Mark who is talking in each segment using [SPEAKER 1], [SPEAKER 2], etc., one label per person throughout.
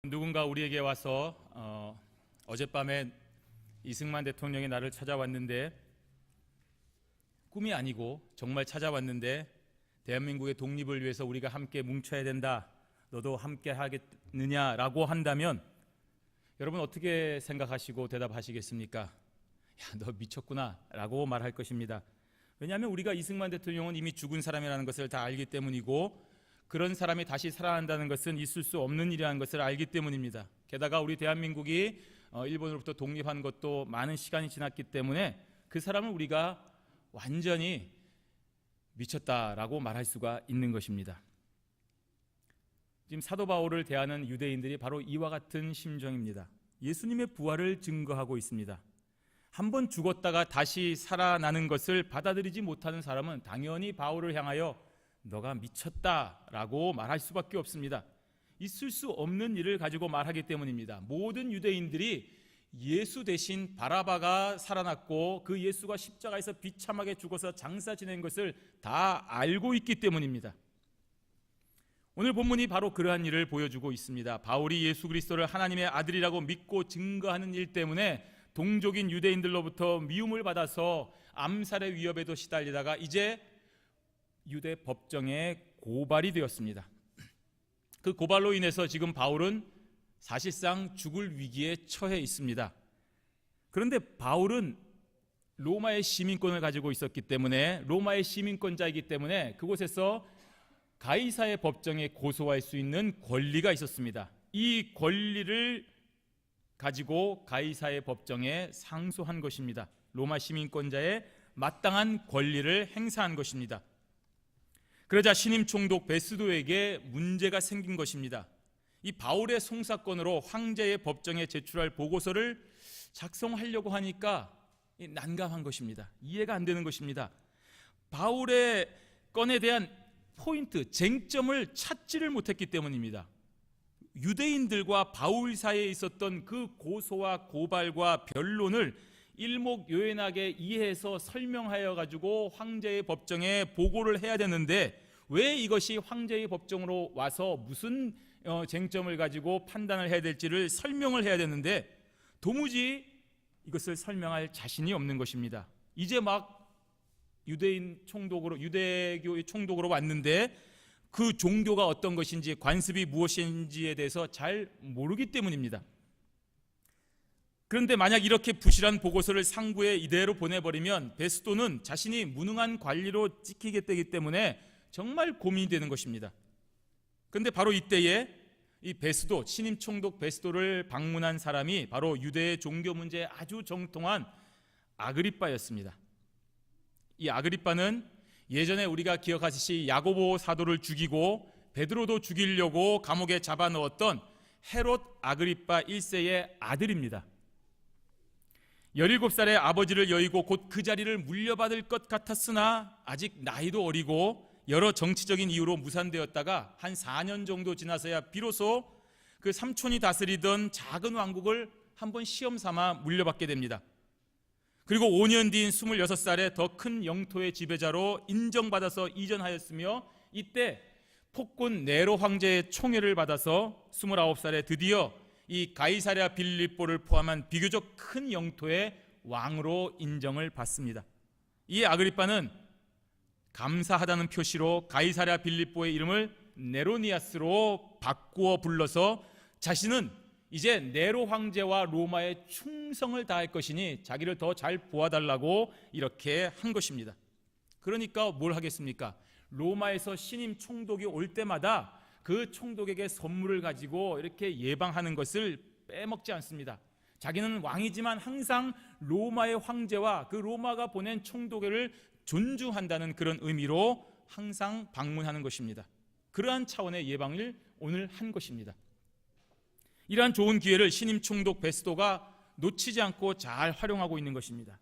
[SPEAKER 1] 누군가 우리에게 와서 어젯밤에 이승만 대통령이 나를 찾아왔는데, 꿈이 아니고 정말 찾아왔는데 대한민국의 독립을 위해서 우리가 함께 뭉쳐야 된다, 너도 함께 하겠느냐라고 한다면 여러분 어떻게 생각하시고 대답하시겠습니까? 야, 너 미쳤구나 라고 말할 것입니다. 왜냐하면 우리가 이승만 대통령은 이미 죽은 사람이라는 것을 다 알기 때문이고, 그런 사람이 다시 살아난다는 것은 있을 수 없는 일이라는 것을 알기 때문입니다. 게다가 우리 대한민국이 일본으로부터 독립한 것도 많은 시간이 지났기 때문에 그 사람을 우리가 완전히 미쳤다라고 말할 수가 있는 것입니다. 지금 사도 바울을 대하는 유대인들이 바로 이와 같은 심정입니다. 예수님의 부활을 증거하고 있습니다. 한번 죽었다가 다시 살아나는 것을 받아들이지 못하는 사람은 당연히 바울을 향하여 너가 미쳤다라고 말할 수밖에 없습니다. 있을 수 없는 일을 가지고 말하기 때문입니다. 모든 유대인들이 예수 대신 바라바가 살아났고 그 예수가 십자가에서 비참하게 죽어서 장사 지낸 것을 다 알고 있기 때문입니다. 오늘 본문이 바로 그러한 일을 보여주고 있습니다. 바울이 예수 그리스도를 하나님의 아들이라고 믿고 증거하는 일 때문에 동족인 유대인들로부터 미움을 받아서 암살의 위협에도 시달리다가 이제 유대 법정에 고발이 되었습니다. 그 고발로 인해서 지금 바울은 사실상 죽을 위기에 처해 있습니다. 그런데 바울은 로마의 시민권을 가지고 있었기 때문에, 로마의 시민권자이기 때문에 그곳에서 가이사의 법정에 고소할 수 있는 권리가 있었습니다. 이 권리를 가지고 가이사의 법정에 상소한 것입니다. 로마 시민권자의 마땅한 권리를 행사한 것입니다. 그러자 신임 총독 베스도에게 문제가 생긴 것입니다. 이 바울의 송사건으로 황제의 법정에 제출할 보고서를 작성하려고 하니까 난감한 것입니다. 이해가 안 되는 것입니다. 바울의 건에 대한 포인트, 쟁점을 찾지를 못했기 때문입니다. 유대인들과 바울 사이에 있었던 그 고소와 고발과 변론을 일목요연하게 이해해서 설명하여 가지고 황제의 법정에 보고를 해야 되는데, 왜 이것이 황제의 법정으로 와서 무슨 쟁점을 가지고 판단을 해야 될지를 설명을 해야 되는데 도무지 이것을 설명할 자신이 없는 것입니다. 이제 막 유대인 총독으로, 유대교의 총독으로 왔는데 그 종교가 어떤 것인지, 관습이 무엇인지에 대해서 잘 모르기 때문입니다. 그런데 만약 이렇게 부실한 보고서를 상부에 이대로 보내버리면 베스도는 자신이 무능한 관리로 찍히게 되기 때문에 정말 고민이 되는 것입니다. 그런데 바로 이때에 이 베스도, 신임 총독 베스도를 방문한 사람이 바로 유대의 종교 문제에 아주 정통한 아그리빠였습니다. 이 아그리빠는 예전에 우리가 기억하시듯이 야고보 사도를 죽이고 베드로도 죽이려고 감옥에 잡아넣었던 헤롯 아그리빠 1세의 아들입니다. 17살의 아버지를 여의고 곧 그 자리를 물려받을 것 같았으나 아직 나이도 어리고 여러 정치적인 이유로 무산되었다가 한 4년 정도 지나서야 비로소 그 삼촌이 다스리던 작은 왕국을 한번 시험 삼아 물려받게 됩니다. 그리고 5년 뒤인 26살에 더 큰 영토의 지배자로 인정받아서 이전하였으며, 이때 폭군 네로 황제의 총애를 받아서 29살에 드디어 이 가이사랴 빌립보를 포함한 비교적 큰 영토의 왕으로 인정을 받습니다. 이 아그리빠는 감사하다는 표시로 가이사랴 빌립보의 이름을 네로니아스로 바꾸어 불러서 자신은 이제 네로 황제와 로마에 충성을 다할 것이니 자기를 더 잘 보아달라고 이렇게 한 것입니다. 그러니까 뭘 하겠습니까? 로마에서 신임 총독이 올 때마다 그 총독에게 선물을 가지고 이렇게 예방하는 것을 빼먹지 않습니다. 자기는 왕이지만 항상 로마의 황제와 그 로마가 보낸 총독을 존중한다는 그런 의미로 항상 방문하는 것입니다. 그러한 차원의 예방을 오늘 한 것입니다. 이러한 좋은 기회를 신임 총독 베스도가 놓치지 않고 잘 활용하고 있는 것입니다.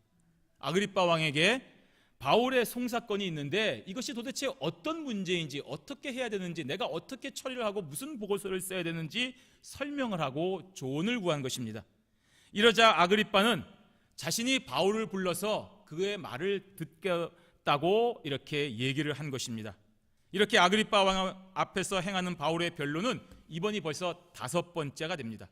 [SPEAKER 1] 아그리빠 왕에게 바울의 송사건이 있는데 이것이 도대체 어떤 문제인지, 어떻게 해야 되는지, 내가 어떻게 처리를 하고 무슨 보고서를 써야 되는지 설명을 하고 조언을 구한 것입니다. 이러자 아그리빠는 자신이 바울을 불러서 그의 말을 듣겠다고 이렇게 얘기를 한 것입니다. 이렇게 아그리빠 왕 앞에서 행하는 바울의 변론은 이번이 벌써 5번째가 됩니다.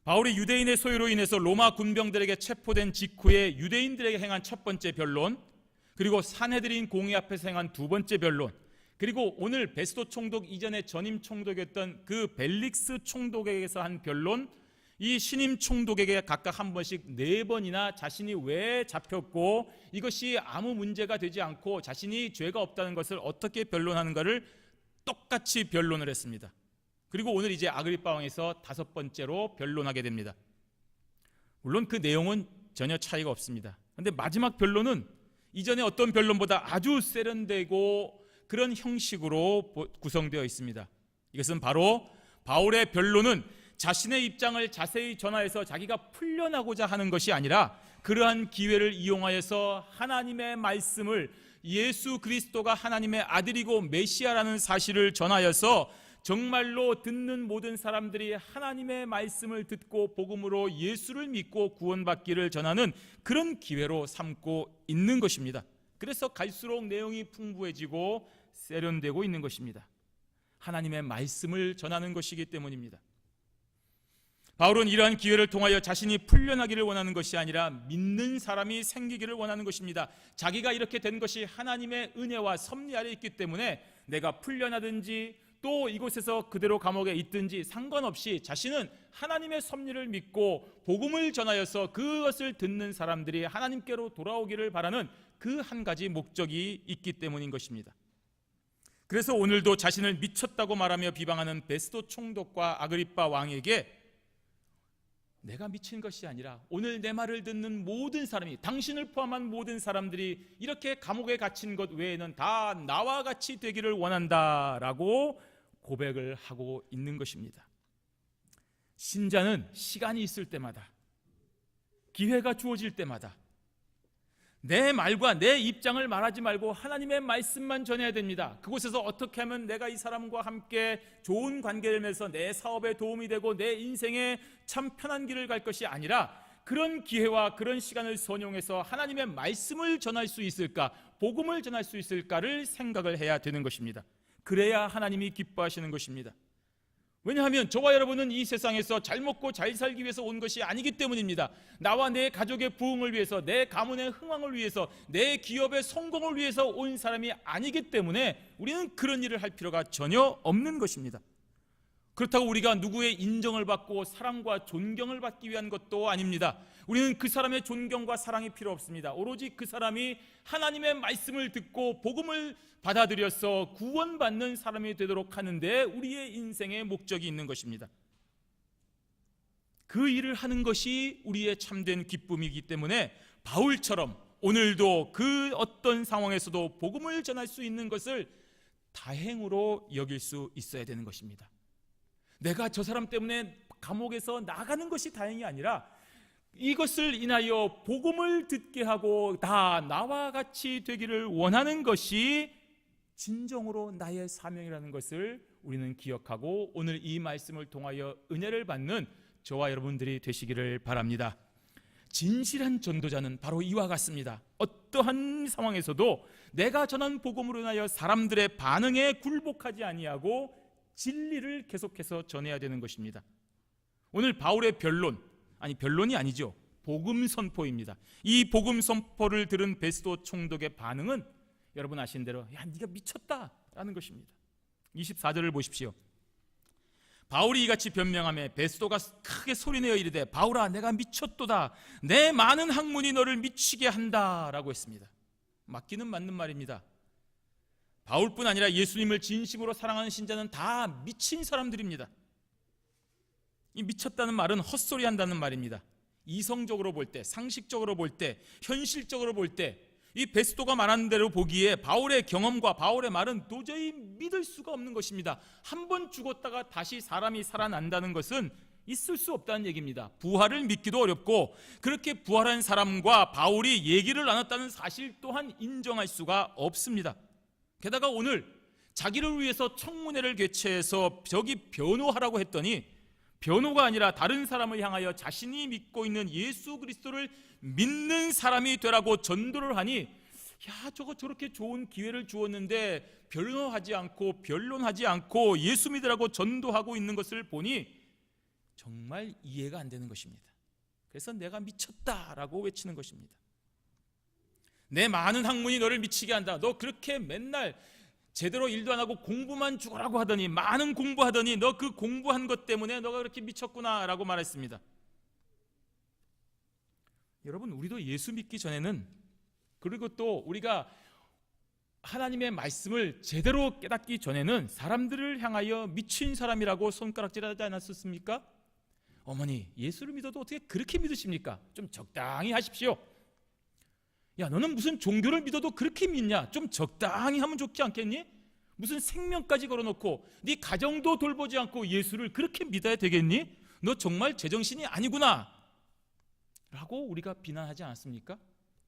[SPEAKER 1] 바울이 유대인의 소유로 인해서 로마 군병들에게 체포된 직후에 유대인들에게 행한 첫 번째 변론, 그리고 산헤드린 공의 앞에서 행한 두 번째 변론, 그리고 오늘 베스도 총독 이전에 전임 총독이었던 그 벨릭스 총독에게서 한 변론, 이 신임 총독에게 각각 한 번씩 4번이나 자신이 왜 잡혔고 이것이 아무 문제가 되지 않고 자신이 죄가 없다는 것을 어떻게 변론하는가를 똑같이 변론을 했습니다. 그리고 오늘 이제 아그리빠 왕에서 5번째로 변론하게 됩니다. 물론 그 내용은 전혀 차이가 없습니다. 그런데 마지막 변론은 이전에 어떤 변론보다 아주 세련되고 그런 형식으로 구성되어 있습니다. 이것은 바로 바울의 변론은 자신의 입장을 자세히 전하여서 자기가 풀려나고자 하는 것이 아니라 그러한 기회를 이용하여서 하나님의 말씀을, 예수 그리스도가 하나님의 아들이고 메시아라는 사실을 전하여서 정말로 듣는 모든 사람들이 하나님의 말씀을 듣고 복음으로 예수를 믿고 구원받기를 전하는 그런 기회로 삼고 있는 것입니다. 그래서 갈수록 내용이 풍부해지고 세련되고 있는 것입니다. 하나님의 말씀을 전하는 것이기 때문입니다. 바울은 이러한 기회를 통하여 자신이 풀려나기를 원하는 것이 아니라 믿는 사람이 생기기를 원하는 것입니다. 자기가 이렇게 된 것이 하나님의 은혜와 섭리 아래 있기 때문에 내가 풀려나든지 또 이곳에서 그대로 감옥에 있든지 상관없이 자신은 하나님의 섭리를 믿고 복음을 전하여서 그것을 듣는 사람들이 하나님께로 돌아오기를 바라는 그 한 가지 목적이 있기 때문인 것입니다. 그래서 오늘도 자신을 미쳤다고 말하며 비방하는 베스도 총독과 아그리빠 왕에게 내가 미친 것이 아니라 오늘 내 말을 듣는 모든 사람이, 당신을 포함한 모든 사람들이 이렇게 감옥에 갇힌 것 외에는 다 나와 같이 되기를 원한다라고 고백을 하고 있는 것입니다. 신자는 시간이 있을 때마다, 기회가 주어질 때마다 내 말과 내 입장을 말하지 말고 하나님의 말씀만 전해야 됩니다. 그곳에서 어떻게 하면 내가 이 사람과 함께 좋은 관계를 맺어서 내 사업에 도움이 되고 내 인생에 참 편한 길을 갈 것이 아니라 그런 기회와 그런 시간을 선용해서 하나님의 말씀을 전할 수 있을까, 복음을 전할 수 있을까를 생각을 해야 되는 것입니다. 그래야 하나님이 기뻐하시는 것입니다. 왜냐하면 저와 여러분은 이 세상에서 잘 먹고 잘 살기 위해서 온 것이 아니기 때문입니다. 나와 내 가족의 부흥을 위해서, 내 가문의 흥왕을 위해서, 내 기업의 성공을 위해서 온 사람이 아니기 때문에 우리는 그런 일을 할 필요가 전혀 없는 것입니다. 그렇다고 우리가 누구의 인정을 받고 사랑과 존경을 받기 위한 것도 아닙니다. 우리는 그 사람의 존경과 사랑이 필요 없습니다. 오로지 그 사람이 하나님의 말씀을 듣고 복음을 받아들여서 구원받는 사람이 되도록 하는데 우리의 인생의 목적이 있는 것입니다. 그 일을 하는 것이 우리의 참된 기쁨이기 때문에 바울처럼 오늘도 그 어떤 상황에서도 복음을 전할 수 있는 것을 다행으로 여길 수 있어야 되는 것입니다. 내가 저 사람 때문에 감옥에서 나가는 것이 다행이 아니라 이것을 인하여 복음을 듣게 하고 다 나와 같이 되기를 원하는 것이 진정으로 나의 사명이라는 것을 우리는 기억하고 오늘 이 말씀을 통하여 은혜를 받는 저와 여러분들이 되시기를 바랍니다. 진실한 전도자는 바로 이와 같습니다. 어떠한 상황에서도 내가 전한 복음으로 인하여 사람들의 반응에 굴복하지 아니하고 진리를 계속해서 전해야 되는 것입니다. 오늘 바울의 변론이 아니죠. 복음 선포입니다. 이 복음 선포를 들은 베스도 총독의 반응은 여러분 아시는 대로 야 네가 미쳤다라는 것입니다. 24절을 보십시오. 바울이 이같이 변명하며 베스도가 크게 소리내어 이르되 바울아 내가 미쳤도다. 내 많은 학문이 너를 미치게 한다라고 했습니다. 맞기는 맞는 말입니다. 바울뿐 아니라 예수님을 진심으로 사랑하는 신자는 다 미친 사람들입니다. 이 미쳤다는 말은 헛소리 한다는 말입니다. 이성적으로 볼 때, 상식적으로 볼 때, 현실적으로 볼 때 이 베스도가 말하는 대로 보기에 바울의 경험과 바울의 말은 도저히 믿을 수가 없는 것입니다. 한 번 죽었다가 다시 사람이 살아난다는 것은 있을 수 없다는 얘기입니다. 부활을 믿기도 어렵고 그렇게 부활한 사람과 바울이 얘기를 나눴다는 사실 또한 인정할 수가 없습니다. 게다가 오늘 자기를 위해서 청문회를 개최해서 저기 변호하라고 했더니 변호가 아니라 다른 사람을 향하여 자신이 믿고 있는 예수 그리스도를 믿는 사람이 되라고 전도를 하니 야, 저거 저렇게 좋은 기회를 주었는데 변론하지 않고 예수 믿으라고 전도하고 있는 것을 보니 정말 이해가 안 되는 것입니다. 그래서 내가 미쳤다라고 외치는 것입니다. 내 많은 학문이 너를 미치게 한다. 너 그렇게 맨날 제대로 일도 안 하고 공부만 죽으라고 하더니, 많은 공부하더니 너 그 공부한 것 때문에 너가 그렇게 미쳤구나라고 말했습니다. 여러분, 우리도 예수 믿기 전에는, 그리고 또 우리가 하나님의 말씀을 제대로 깨닫기 전에는 사람들을 향하여 미친 사람이라고 손가락질하지 않았었습니까? 어머니, 예수를 믿어도 어떻게 그렇게 믿으십니까? 좀 적당히 하십시오. 야, 너는 무슨 종교를 믿어도 그렇게 믿냐? 좀 적당히 하면 좋지 않겠니? 무슨 생명까지 걸어놓고 네 가정도 돌보지 않고 예수를 그렇게 믿어야 되겠니? 너 정말 제정신이 아니구나 라고 우리가 비난하지 않았습니까?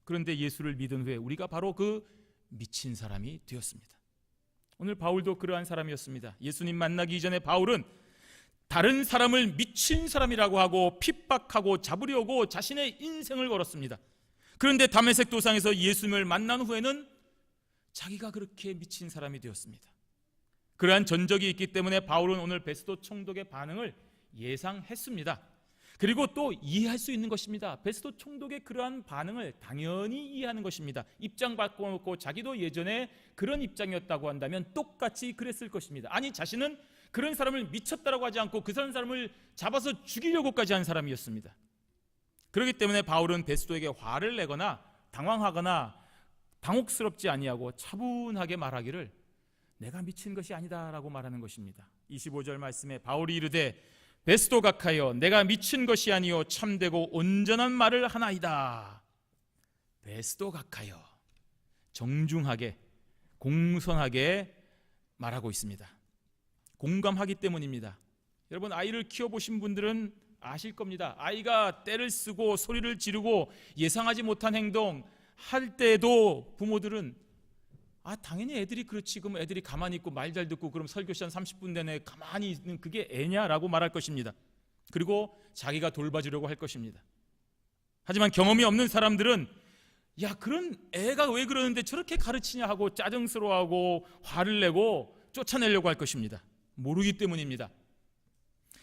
[SPEAKER 1] 그런데 예수를 믿은 후에 우리가 바로 그 미친 사람이 되었습니다. 오늘 바울도 그러한 사람이었습니다. 예수님 만나기 이전에 바울은 다른 사람을 미친 사람이라고 하고 핍박하고 잡으려고 자신의 인생을 걸었습니다. 그런데 다메섹 도상에서 예수님을 만난 후에는 자기가 그렇게 미친 사람이 되었습니다. 그러한 전적이 있기 때문에 바울은 오늘 베스도 총독의 반응을 예상했습니다. 그리고 또 이해할 수 있는 것입니다. 베스도 총독의 그러한 반응을 당연히 이해하는 것입니다. 입장 바꿔놓고 자기도 예전에 그런 입장이었다고 한다면 똑같이 그랬을 것입니다. 아니, 자신은 그런 사람을 미쳤다라고 하지 않고 그 사람을 잡아서 죽이려고까지 한 사람이었습니다. 그렇기 때문에 바울은 베스도에게 화를 내거나 당황하거나 당혹스럽지 아니하고 차분하게 말하기를 내가 미친 것이 아니다라고 말하는 것입니다. 25절 말씀에 바울이 이르되 베스도 각하여 내가 미친 것이 아니요 참되고 온전한 말을 하나이다. 베스도 각하여 정중하게 공손하게 말하고 있습니다. 공감하기 때문입니다. 여러분, 아이를 키워보신 분들은 아실 겁니다. 아이가 떼를 쓰고 소리를 지르고 예상하지 못한 행동 할 때도 부모들은 당연히 애들이 그렇지, 그럼 애들이 가만히 있고 말 잘 듣고 그럼 설교 시간 30분 내내 가만히 있는 그게 애냐라고 말할 것입니다. 그리고 자기가 돌봐주려고 할 것입니다. 하지만 경험이 없는 사람들은 야, 그런 애가 왜 그러는데 저렇게 가르치냐 하고 짜증스러워하고 화를 내고 쫓아내려고 할 것입니다. 모르기 때문입니다.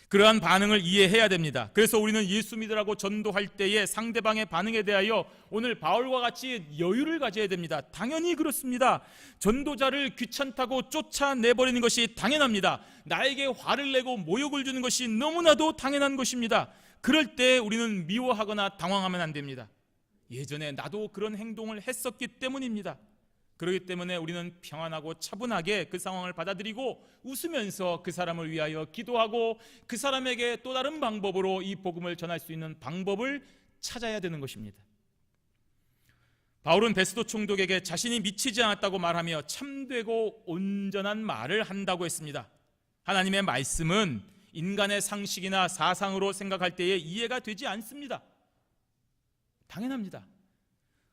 [SPEAKER 1] 그러한 반응을 이해해야 됩니다. 그래서 우리는 예수 믿으라고 전도할 때의 상대방의 반응에 대하여 오늘 바울과 같이 여유를 가져야 됩니다. 당연히 그렇습니다. 전도자를 귀찮다고 쫓아내버리는 것이 당연합니다. 나에게 화를 내고 모욕을 주는 것이 너무나도 당연한 것입니다. 그럴 때 우리는 미워하거나 당황하면 안 됩니다. 예전에 나도 그런 행동을 했었기 때문입니다. 그렇기 때문에 우리는 평안하고 차분하게 그 상황을 받아들이고 웃으면서 그 사람을 위하여 기도하고 그 사람에게 또 다른 방법으로 이 복음을 전할 수 있는 방법을 찾아야 되는 것입니다. 바울은 베스도 총독에게 자신이 미치지 않았다고 말하며 참되고 온전한 말을 한다고 했습니다. 하나님의 말씀은 인간의 상식이나 사상으로 생각할 때에 이해가 되지 않습니다. 당연합니다.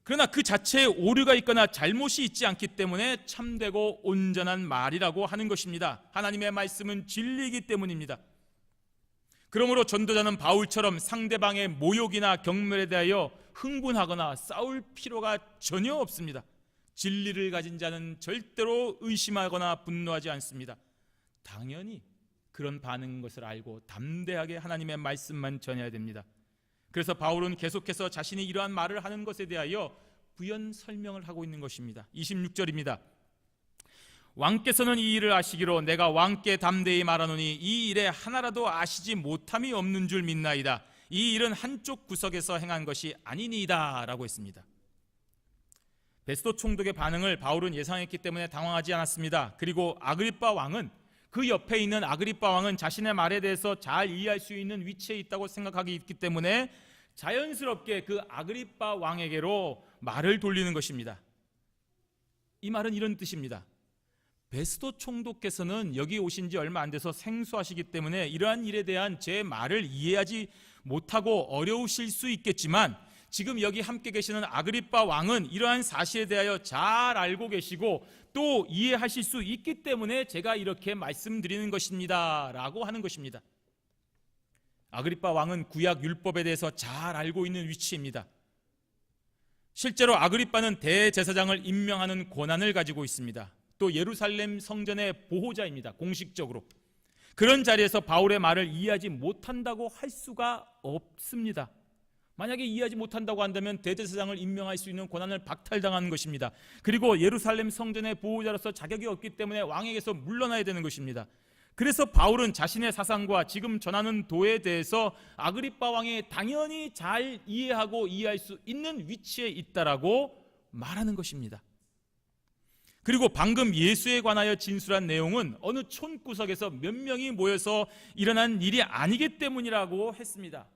[SPEAKER 1] 그러나 그 자체에 오류가 있거나 잘못이 있지 않기 때문에 참되고 온전한 말이라고 하는 것입니다. 하나님의 말씀은 진리이기 때문입니다. 그러므로 전도자는 바울처럼 상대방의 모욕이나 경멸에 대하여 흥분하거나 싸울 필요가 전혀 없습니다. 진리를 가진 자는 절대로 의심하거나 분노하지 않습니다. 당연히 그런 반응인 것을 알고 담대하게 하나님의 말씀만 전해야 됩니다. 그래서 바울은 계속해서 자신이 이러한 말을 하는 것에 대하여 부연 설명을 하고 있는 것입니다. 26절입니다. 왕께서는 이 일을 아시기로 내가 왕께 담대히 말하노니 이 일에 하나라도 아시지 못함이 없는 줄 믿나이다. 이 일은 한쪽 구석에서 행한 것이 아니니이다 라고 했습니다. 베스도 총독의 반응을 바울은 예상했기 때문에 당황하지 않았습니다. 그리고 아그리빠 왕은, 그 옆에 있는 아그리빠 왕은 자신의 말에 대해서 잘 이해할 수 있는 위치에 있다고 생각하기 있기 때문에 자연스럽게 그 아그리빠 왕에게로 말을 돌리는 것입니다. 이 말은 이런 뜻입니다. 베스도 총독께서는 여기 오신 지 얼마 안 돼서 생소하시기 때문에 이러한 일에 대한 제 말을 이해하지 못하고 어려우실 수 있겠지만 지금 여기 함께 계시는 아그리빠 왕은 이러한 사실에 대하여 잘 알고 계시고 또 이해하실 수 있기 때문에 제가 이렇게 말씀드리는 것입니다 라고 하는 것입니다. 아그리빠 왕은 구약 율법에 대해서 잘 알고 있는 위치입니다. 실제로 아그리빠는 대제사장을 임명하는 권한을 가지고 있습니다. 또 예루살렘 성전의 보호자입니다. 공식적으로. 그런 자리에서 바울의 말을 이해하지 못한다고 할 수가 없습니다. 만약에 이해하지 못한다고 한다면 대제사장을 임명할 수 있는 권한을 박탈당하는 것입니다. 그리고 예루살렘 성전의 보호자로서 자격이 없기 때문에 왕에게서 물러나야 되는 것입니다. 그래서 바울은 자신의 사상과 지금 전하는 도에 대해서 아그리빠 왕이 당연히 잘 이해하고 이해할 수 있는 위치에 있다라고 말하는 것입니다. 그리고 방금 예수에 관하여 진술한 내용은 어느 촌구석에서 몇 명이 모여서 일어난 일이 아니기 때문이라고 했습니다.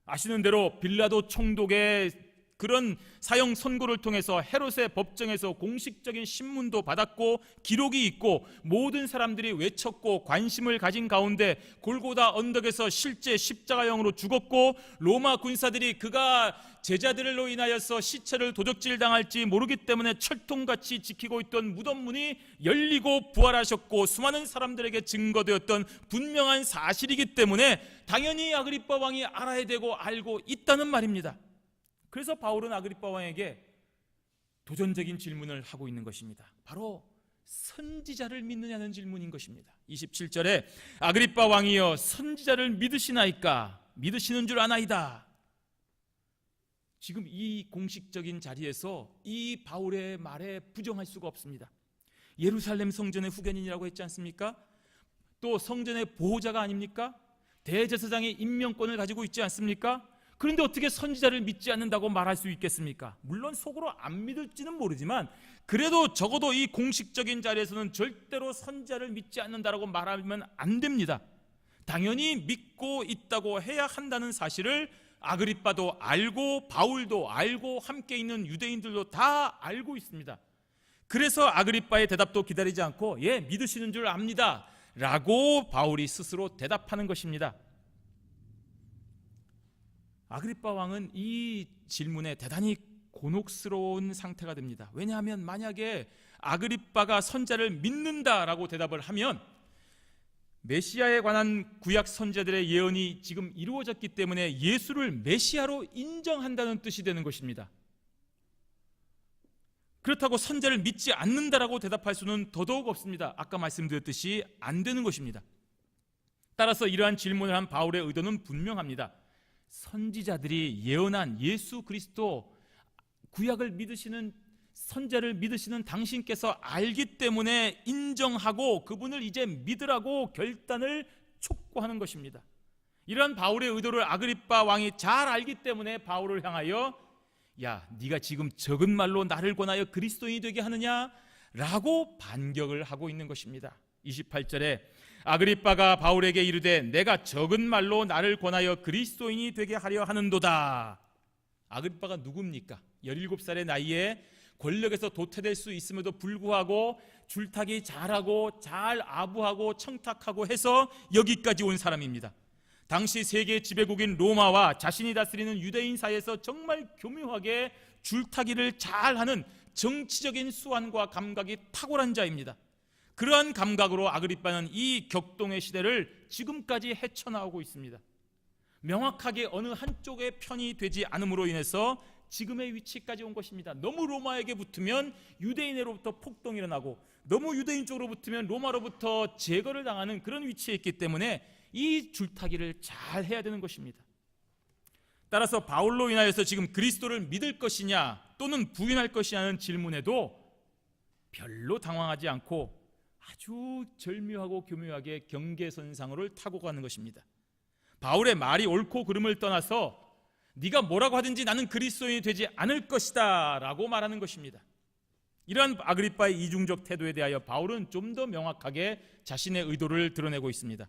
[SPEAKER 1] 아시는 대로 빌라도 총독의 그런 사형 선고를 통해서 헤롯의 법정에서 공식적인 신문도 받았고 기록이 있고 모든 사람들이 외쳤고 관심을 가진 가운데 골고다 언덕에서 실제 십자가형으로 죽었고 로마 군사들이 그가 제자들로 인하여서 시체를 도적질 당할지 모르기 때문에 철통같이 지키고 있던 무덤문이 열리고 부활하셨고 수많은 사람들에게 증거되었던 분명한 사실이기 때문에 당연히 아그리빠 왕이 알아야 되고 알고 있다는 말입니다. 그래서 바울은 아그리빠 왕에게 도전적인 질문을 하고 있는 것입니다. 바로 선지자를 믿느냐는 질문인 것입니다. 27절에 아그리빠 왕이여 선지자를 믿으시나이까? 믿으시는 줄 아나이다. 지금 이 공식적인 자리에서 이 바울의 말에 부정할 수가 없습니다. 예루살렘 성전의 후견인이라고 했지 않습니까? 또 성전의 보호자가 아닙니까? 대제사장의 임명권을 가지고 있지 않습니까? 그런데 어떻게 선지자를 믿지 않는다고 말할 수 있겠습니까? 물론 속으로 안 믿을지는 모르지만 그래도 적어도 이 공식적인 자리에서는 절대로 선지자를 믿지 않는다라고 말하면 안 됩니다. 당연히 믿고 있다고 해야 한다는 사실을 아그리빠도 알고 바울도 알고 함께 있는 유대인들도 다 알고 있습니다. 그래서 아그리빠의 대답도 기다리지 않고 예, 믿으시는 줄 압니다 라고 바울이 스스로 대답하는 것입니다. 아그리빠 왕은 이 질문에 대단히 곤혹스러운 상태가 됩니다. 왜냐하면 만약에 아그리빠가 선자를 믿는다라고 대답을 하면 메시아에 관한 구약 선자들의 예언이 지금 이루어졌기 때문에 예수를 메시아로 인정한다는 뜻이 되는 것입니다. 그렇다고 선자를 믿지 않는다라고 대답할 수는 더더욱 없습니다. 아까 말씀드렸듯이 안 되는 것입니다. 따라서 이러한 질문을 한 바울의 의도는 분명합니다. 선지자들이 예언한 예수 그리스도 구약을 믿으시는 선자를 믿으시는 당신께서 알기 때문에 인정하고 그분을 이제 믿으라고 결단을 촉구하는 것입니다. 이러한 바울의 의도를 아그리빠 왕이 잘 알기 때문에 바울을 향하여 야, 네가 지금 적은 말로 나를 권하여 그리스도인이 되게 하느냐? 라고 반격을 하고 있는 것입니다. 28절에 아그리빠가 바울에게 이르되 내가 적은 말로 나를 권하여 그리스도인이 되게 하려 하는도다. 아그리빠가 누굽니까? 17살의 나이에 권력에서 도태될 수 있음에도 불구하고 줄타기 잘하고 잘 아부하고 청탁하고 해서 여기까지 온 사람입니다. 당시 세계 지배국인 로마와 자신이 다스리는 유대인 사이에서 정말 교묘하게 줄타기를 잘하는 정치적인 수완과 감각이 탁월한 자입니다. 그러한 감각으로 아그리빠는 이 격동의 시대를 지금까지 헤쳐나오고 있습니다. 명확하게 어느 한쪽의 편이 되지 않음으로 인해서 지금의 위치까지 온 것입니다. 너무 로마에게 붙으면 유대인으로부터 폭동이 일어나고 너무 유대인 쪽으로 붙으면 로마로부터 제거를 당하는 그런 위치에 있기 때문에 이 줄타기를 잘 해야 되는 것입니다. 따라서 바울로 인하여서 지금 그리스도를 믿을 것이냐 또는 부인할 것이냐는 질문에도 별로 당황하지 않고 아주 절묘하고 교묘하게 경계선상으로를 타고 가는 것입니다. 바울의 말이 옳고 그름을 떠나서 네가 뭐라고 하든지 나는 그리스도인이 되지 않을 것이다 라고 말하는 것입니다. 이러한 아그리빠의 이중적 태도에 대하여 바울은 좀 더 명확하게 자신의 의도를 드러내고 있습니다.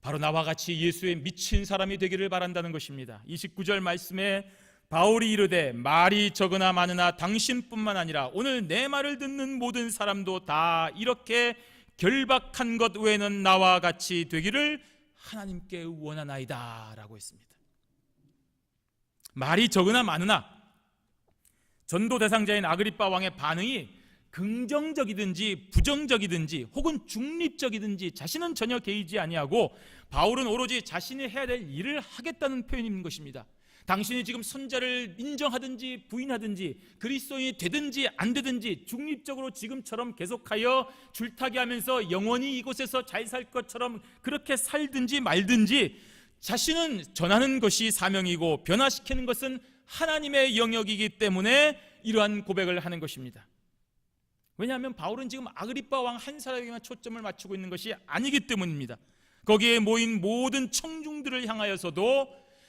[SPEAKER 1] 바로 나와 같이 예수에 미친 사람이 되기를 바란다는 것입니다. 29절 말씀에 바울이 이르되 말이 적으나 많으나 당신뿐만 아니라 오늘 내 말을 듣는 모든 사람도 다 이렇게 결박한 것 외에는 나와 같이 되기를 하나님께 원하나이다 라고 했습니다. 말이 적으나 많으나 전도 대상자인 아그리빠 왕의 반응이 긍정적이든지 부정적이든지 혹은 중립적이든지 자신은 전혀 개의치 아니하고 바울은 오로지 자신이 해야 될 일을 하겠다는 표현인 것입니다. 당신이 지금 손자를 인정하든지 부인하든지 그리스도인이 되든지 안 되든지 중립적으로 지금처럼 계속하여 줄타기 하면서 영원히 이곳에서 잘 살 것처럼 그렇게 살든지 말든지 자신은 전하는 것이 사명이고 변화시키는 것은 하나님의 영역이기 때문에 이러한 고백을 하는 것입니다. 왜냐하면 바울은 지금 아그리빠 왕 한 사람에게만 초점을 맞추고 있는 것이 아니기 때문입니다. 거기에 모인 모든 청중들을 향하여서도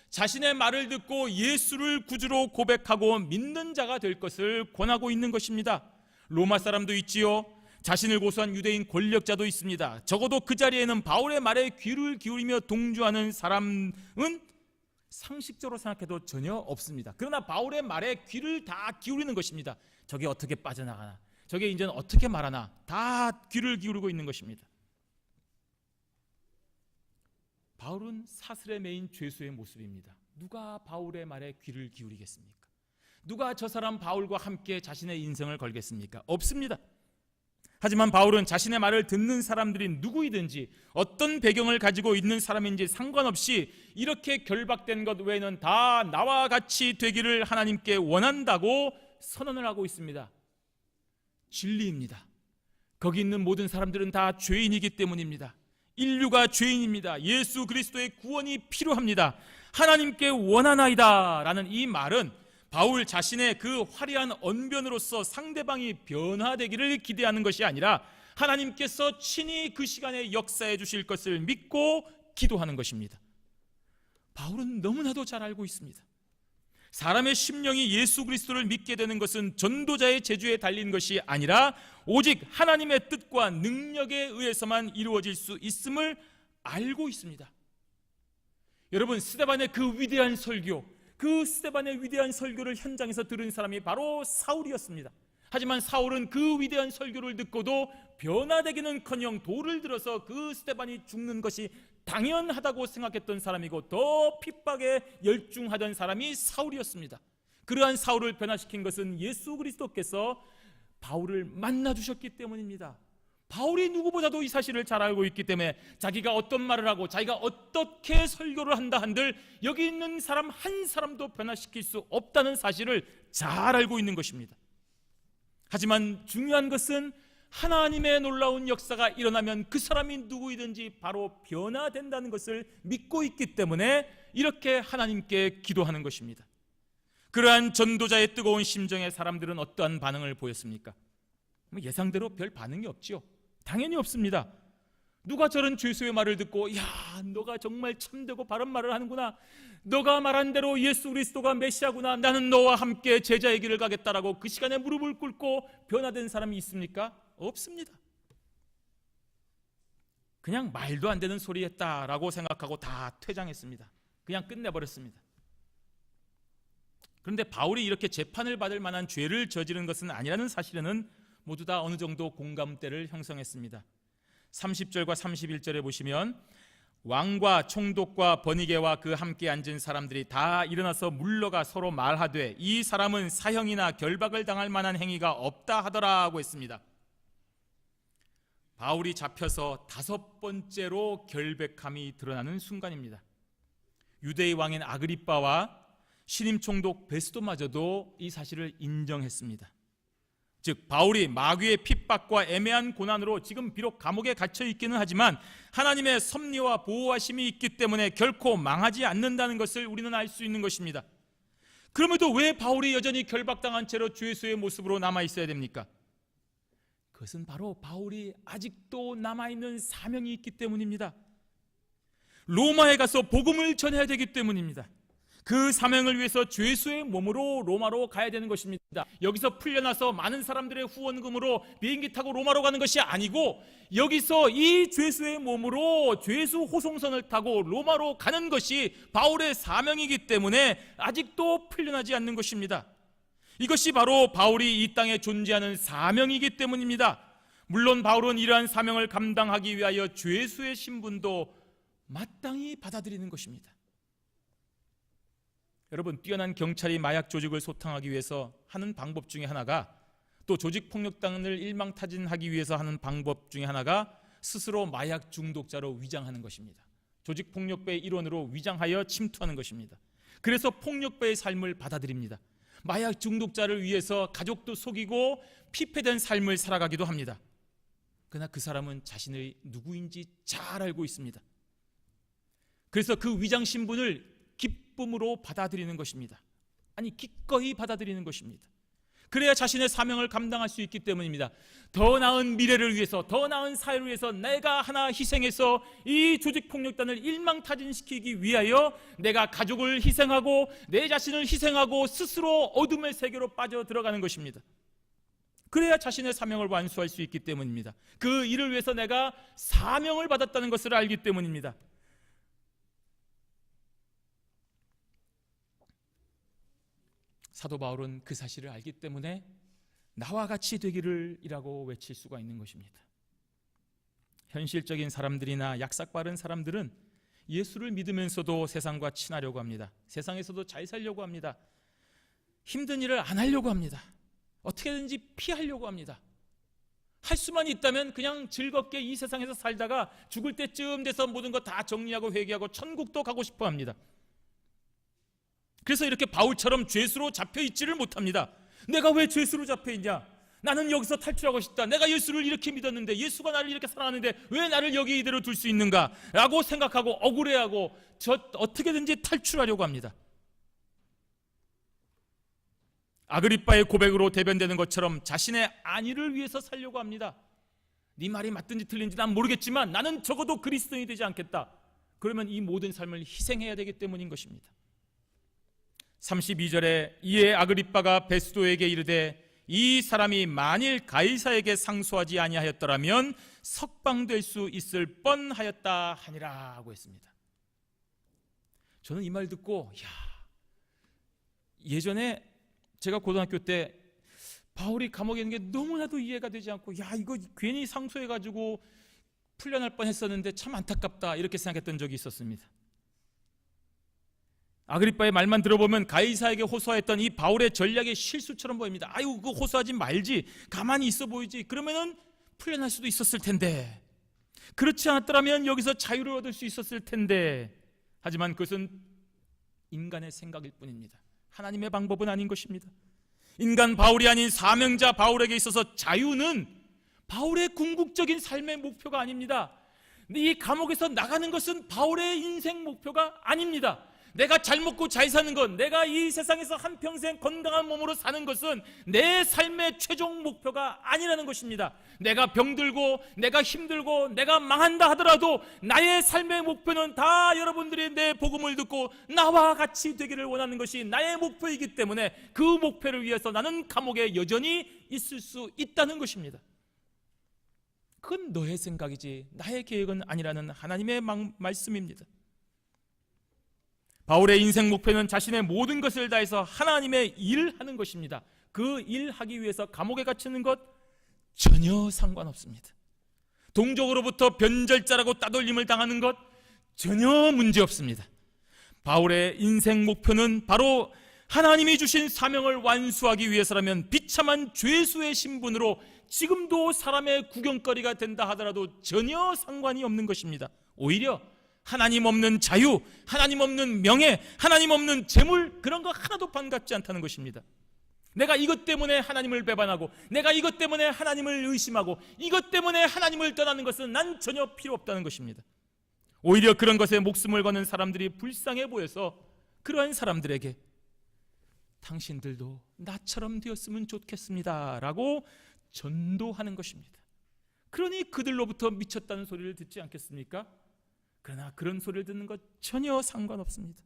[SPEAKER 1] 자신의 말을 듣고 예수를 구주로 고백하고 믿는 자가 될 것을 권하고 있는 것입니다. 로마 사람도 있지요. 자신을 고소한 유대인 권력자도 있습니다. 적어도 그 자리에는 바울의 말에 귀를 기울이며 동조하는 사람은 상식적으로 생각해도 전혀 없습니다. 그러나 바울의 말에 귀를 다 기울이는 것입니다. 저게 어떻게 빠져나가나, 저게 이제는 어떻게 말하나, 다 귀를 기울이고 있는 것입니다. 바울은 사슬에 매인 죄수의 모습입니다. 누가 바울의 말에 귀를 기울이겠습니까? 누가 저 사람 바울과 함께 자신의 인생을 걸겠습니까? 없습니다. 하지만 바울은 자신의 말을 듣는 사람들이 누구이든지 어떤 배경을 가지고 있는 사람인지 상관없이 이렇게 결박된 것 외에는 다 나와 같이 되기를 하나님께 원한다고 선언을 하고 있습니다. 진리입니다. 거기 있는 모든 사람들은 다 죄인이기 때문입니다. 인류가 죄인입니다. 예수 그리스도의 구원이 필요합니다. 하나님께 원하나이다 라는 이 말은 바울 자신의 그 화려한 언변으로서 상대방이 변화되기를 기대하는 것이 아니라 하나님께서 친히 그 시간에 역사해 주실 것을 믿고 기도하는 것입니다. 바울은 너무나도 잘 알고 있습니다. 사람의 심령이 예수 그리스도를 믿게 되는 것은 전도자의 재주에 달린 것이 아니라 오직 하나님의 뜻과 능력에 의해서만 이루어질 수 있음을 알고 있습니다. 여러분, 스데반의 그 위대한 설교, 그 스데반의 위대한 설교를 현장에서 들은 사람이 바로 사울이었습니다. 하지만 사울은 그 위대한 설교를 듣고도 변화되기는커녕 돌을 들어서 그 스데반이 죽는 것이 당연하다고 생각했던 사람이고 더 핍박에 열중하던 사람이 사울이었습니다. 그러한 사울을 변화시킨 것은 예수 그리스도께서 바울을 만나주셨기 때문입니다. 바울이 누구보다도 이 사실을 잘 알고 있기 때문에 자기가 어떤 말을 하고 자기가 어떻게 설교를 한다 한들 여기 있는 사람 한 사람도 변화시킬 수 없다는 사실을 잘 알고 있는 것입니다. 하지만 중요한 것은 하나님의 놀라운 역사가 일어나면 그 사람이 누구이든지 바로 변화된다는 것을 믿고 있기 때문에 이렇게 하나님께 기도하는 것입니다. 그러한 전도자의 뜨거운 심정에 사람들은 어떠한 반응을 보였습니까? 예상대로 별 반응이 없지요. 당연히 없습니다. 누가 저런 죄수의 말을 듣고 야, 너가 정말 참되고 바른 말을 하는구나, 너가 말한 대로 예수 그리스도가 메시아구나, 나는 너와 함께 제자의 길을 가겠다라고 그 시간에 무릎을 꿇고 변화된 사람이 있습니까? 없습니다. 그냥 말도 안 되는 소리 했다라고 생각하고 다 퇴장했습니다. 그냥 끝내버렸습니다. 그런데 바울이 이렇게 재판을 받을 만한 죄를 저지른 것은 아니라는 사실에는 모두 다 어느 정도 공감대를 형성했습니다. 30절과 31절에 보시면 왕과 총독과 버니게와 그 함께 앉은 사람들이 다 일어나서 물러가 서로 말하되 이 사람은 사형이나 결박을 당할 만한 행위가 없다 하더라고 했습니다. 바울이 잡혀서 5번째로 결백함이 드러나는 순간입니다. 유대의 왕인 아그리빠와 신임 총독 베스도마저도 이 사실을 인정했습니다. 즉 바울이 마귀의 핍박과 애매한 고난으로 지금 비록 감옥에 갇혀 있기는 하지만 하나님의 섭리와 보호하심이 있기 때문에 결코 망하지 않는다는 것을 우리는 알 수 있는 것입니다. 그럼에도 왜 바울이 여전히 결박당한 채로 죄수의 모습으로 남아 있어야 됩니까? 그것은 바로 바울이 아직도 남아있는 사명이 있기 때문입니다. 로마에 가서 복음을 전해야 되기 때문입니다. 그 사명을 위해서 죄수의 몸으로 로마로 가야 되는 것입니다. 여기서 풀려나서 많은 사람들의 후원금으로 비행기 타고 로마로 가는 것이 아니고 여기서 이 죄수의 몸으로 죄수 호송선을 타고 로마로 가는 것이 바울의 사명이기 때문에 아직도 풀려나지 않는 것입니다. 이것이 바로 바울이 이 땅에 존재하는 사명이기 때문입니다. 물론 바울은 이러한 사명을 감당하기 위하여 죄수의 신분도 마땅히 받아들이는 것입니다. 여러분, 뛰어난 경찰이 마약 조직을 소탕하기 위해서 하는 방법 중에 하나가, 또 조직폭력단을 일망타진하기 위해서 하는 방법 중에 하나가 스스로 마약 중독자로 위장하는 것입니다. 조직폭력배의 일원으로 위장하여 침투하는 것입니다. 그래서 폭력배의 삶을 받아들입니다. 마약 중독자를 위해서 가족도 속이고 피폐된 삶을 살아가기도 합니다. 그러나 그 사람은 자신의 누구인지 잘 알고 있습니다. 그래서 그 위장 신분을 기쁨으로 받아들이는 것입니다. 아니, 기꺼이 받아들이는 것입니다. 그래야 자신의 사명을 감당할 수 있기 때문입니다. 더 나은 미래를 위해서, 더 나은 사회를 위해서 내가 하나 희생해서 이 조직폭력단을 일망타진시키기 위하여 내가 가족을 희생하고 내 자신을 희생하고 스스로 어둠의 세계로 빠져 들어가는 것입니다. 그래야 자신의 사명을 완수할 수 있기 때문입니다. 그 일을 위해서 내가 사명을 받았다는 것을 알기 때문입니다. 사도 바울은 그 사실을 알기 때문에 나와 같이 되기를 이라고 외칠 수가 있는 것입니다. 현실적인 사람들이나 약삭 빠른 사람들은 예수를 믿으면서도 세상과 친하려고 합니다. 세상에서도 잘 살려고 합니다. 힘든 일을 안 하려고 합니다. 어떻게든지 피하려고 합니다. 할 수만 있다면 그냥 즐겁게 이 세상에서 살다가 죽을 때쯤 돼서 모든 거 다 정리하고 회개하고 천국도 가고 싶어 합니다. 그래서 이렇게 바울처럼 죄수로 잡혀있지를 못합니다. 내가 왜 죄수로 잡혀있냐? 나는 여기서 탈출하고 싶다. 내가 예수를 이렇게 믿었는데, 예수가 나를 이렇게 사랑하는데 왜 나를 여기 이대로 둘 수 있는가? 라고 생각하고 억울해하고 어떻게든지 탈출하려고 합니다. 아그리빠의 고백으로 대변되는 것처럼 자신의 안위를 위해서 살려고 합니다. 네 말이 맞든지 틀린지 난 모르겠지만 나는 적어도 그리스도인이 되지 않겠다. 그러면 이 모든 삶을 희생해야 되기 때문인 것입니다. 32절에 이에 아그리빠가 베스도에게 이르되 이 사람이 만일 가이사에게 상소하지 아니하였더라면 석방될 수 있을 뻔하였다 하니라 하고 했습니다. 저는 이 말 듣고 예전에 제가 고등학교 때 바울이 감옥에 있는 게 너무나도 이해가 되지 않고 이거 괜히 상소해가지고 풀려날 뻔했었는데 참 안타깝다 이렇게 생각했던 적이 있었습니다. 아그리빠의 말만 들어보면 가이사에게 호소했던 이 바울의 전략의 실수처럼 보입니다. 그거 호소하지 말지, 가만히 있어 보이지, 그러면은 풀려날 수도 있었을 텐데, 그렇지 않았더라면 여기서 자유를 얻을 수 있었을 텐데. 하지만 그것은 인간의 생각일 뿐입니다. 하나님의 방법은 아닌 것입니다. 인간 바울이 아닌 사명자 바울에게 있어서 자유는 바울의 궁극적인 삶의 목표가 아닙니다. 이 감옥에서 나가는 것은 바울의 인생 목표가 아닙니다. 내가 잘 먹고 잘 사는 것, 내가 이 세상에서 한평생 건강한 몸으로 사는 것은 내 삶의 최종 목표가 아니라는 것입니다. 내가 병들고 내가 힘들고 내가 망한다 하더라도 나의 삶의 목표는 다 여러분들이 내 복음을 듣고 나와 같이 되기를 원하는 것이 나의 목표이기 때문에 그 목표를 위해서 나는 감옥에 여전히 있을 수 있다는 것입니다. 그건 너의 생각이지 나의 계획은 아니라는 하나님의 말씀입니다. 바울의 인생 목표는 자신의 모든 것을 다해서 하나님의 일을 하는 것입니다. 그 일하기 위해서 감옥에 갇히는 것 전혀 상관없습니다. 동족으로부터 변절자라고 따돌림을 당하는 것 전혀 문제없습니다. 바울의 인생 목표는 바로 하나님이 주신 사명을 완수하기 위해서라면 비참한 죄수의 신분으로 지금도 사람의 구경거리가 된다 하더라도 전혀 상관이 없는 것입니다. 오히려 하나님 없는 자유, 하나님 없는 명예, 하나님 없는 재물, 그런 거 하나도 반갑지 않다는 것입니다. 내가 이것 때문에 하나님을 배반하고 내가 이것 때문에 하나님을 의심하고 이것 때문에 하나님을 떠나는 것은 난 전혀 필요 없다는 것입니다. 오히려 그런 것에 목숨을 거는 사람들이 불쌍해 보여서 그러한 사람들에게 당신들도 나처럼 되었으면 좋겠습니다 라고 전도하는 것입니다. 그러니 그들로부터 미쳤다는 소리를 듣지 않겠습니까? 그러나 그런 소리를 듣는 것 전혀 상관없습니다.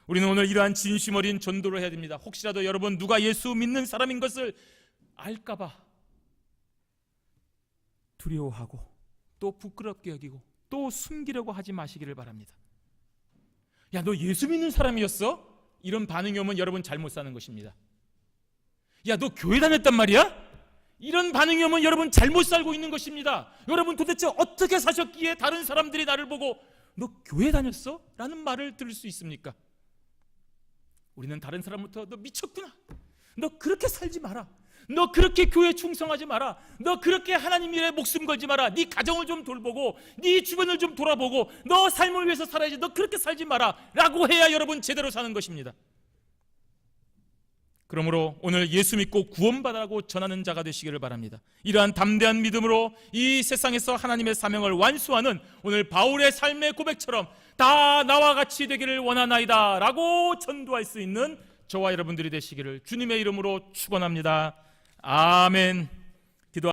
[SPEAKER 1] 우리는 오늘 이러한 진심 어린 전도를 해야 됩니다. 혹시라도 여러분 누가 예수 믿는 사람인 것을 알까봐 두려워하고 또 부끄럽게 여기고 또 숨기려고 하지 마시기를 바랍니다. 야, 너 예수 믿는 사람이었어? 이런 반응이 오면 여러분 잘못 사는 것입니다. 야, 너 교회 다녔단 말이야? 이런 반응이 오면 여러분 잘못 살고 있는 것입니다. 여러분 도대체 어떻게 사셨기에 다른 사람들이 나를 보고 너 교회 다녔어? 라는 말을 들을 수 있습니까? 우리는 다른 사람부터 너 미쳤구나, 너 그렇게 살지 마라, 너 그렇게 교회에 충성하지 마라. 너 그렇게 하나님 일에 목숨 걸지 마라. 네 가정을 좀 돌보고 네 주변을 좀 돌아보고 너 삶을 위해서 살아야지. 너 그렇게 살지 마라 라고 해야 여러분 제대로 사는 것입니다. 그러므로 오늘 예수 믿고 구원받으라고 전하는 자가 되시기를 바랍니다. 이러한 담대한 믿음으로 이 세상에서 하나님의 사명을 완수하는 오늘 바울의 삶의 고백처럼 다 나와 같이 되기를 원하나이다 라고 전도할 수 있는 저와 여러분들이 되시기를 주님의 이름으로 축원합니다. 아멘.